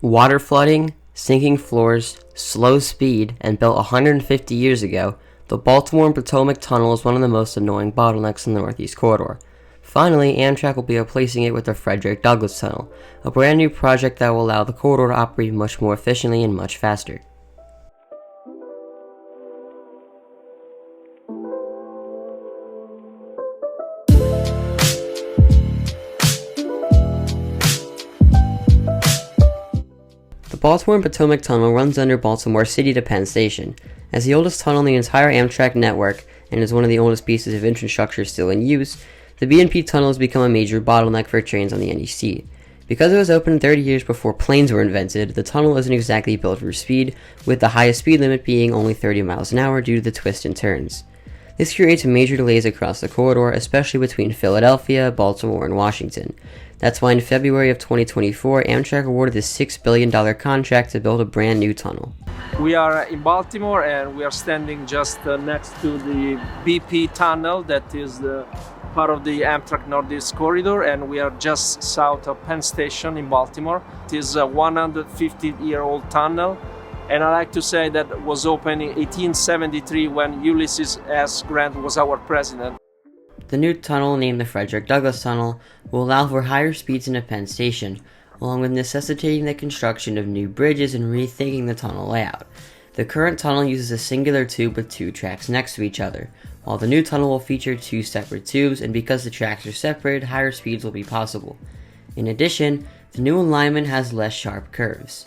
Water flooding, sinking floors, slow speed, and built 150 years ago, the Baltimore and Potomac Tunnel is one of the most annoying bottlenecks in the Northeast Corridor. Finally, Amtrak will be replacing it with the Frederick Douglass Tunnel, a brand new project that will allow the corridor to operate much more efficiently and much faster. The Baltimore and Potomac Tunnel runs under Baltimore City to Penn Station. As the oldest tunnel in the entire Amtrak network, and is one of the oldest pieces of infrastructure still in use, the B&P Tunnel has become a major bottleneck for trains on the NEC. Because it was opened 30 years before planes were invented, the tunnel isn't exactly built for speed, with the highest speed limit being only 30 miles an hour due to the twists and turns. This creates major delays across the corridor, especially between Philadelphia, Baltimore, and Washington. That's why in February of 2024, Amtrak awarded the $6 billion contract to build a brand new tunnel. We are in Baltimore and we are standing just next to the BP tunnel that is part of the Amtrak Northeast Corridor, and we are just south of Penn Station in Baltimore. It is a 150-year-old tunnel, and I like to say that it was opened in 1873 when Ulysses S. Grant was our president. The new tunnel, named the Frederick Douglass Tunnel, will allow for higher speeds into Penn Station, along with necessitating the construction of new bridges and rethinking the tunnel layout. The current tunnel uses a singular tube with two tracks next to each other, while the new tunnel will feature two separate tubes, and because the tracks are separated, higher speeds will be possible. In addition, the new alignment has less sharp curves.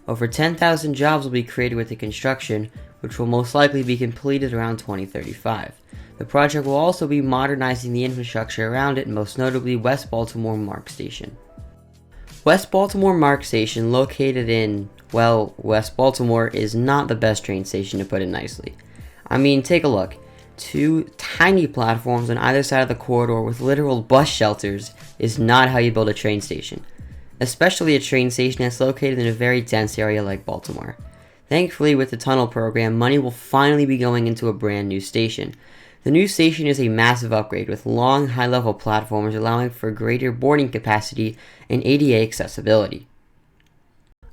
Over 10,000 jobs will be created with the construction, which will most likely be completed around 2035. The project will also be modernizing the infrastructure around it, most notably West Baltimore MARC Station. West Baltimore MARC Station, located in, well, West Baltimore, is not the best train station, to put it nicely. I mean, take a look. Two tiny platforms on either side of the corridor with literal bus shelters is not how you build a train station, especially a train station that's located in a very dense area like Baltimore. Thankfully, with the tunnel program, money will finally be going into a brand new station. The new station is a massive upgrade with long, high-level platforms allowing for greater boarding capacity and ADA accessibility.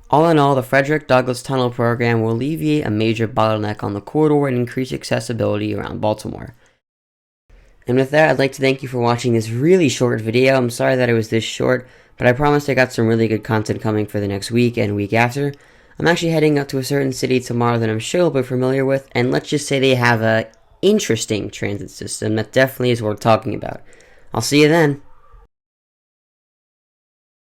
All in all, the Frederick Douglass Tunnel program will alleviate a major bottleneck on the corridor and increase accessibility around Baltimore. And with that, I'd like to thank you for watching this really short video. I'm sorry that it was this short, but I promised I got some really good content coming for the next week and week after. I'm actually heading up to a certain city tomorrow that I'm sure you'll be familiar with, and let's just say they have a interesting transit system that definitely is worth talking about. I'll see you then.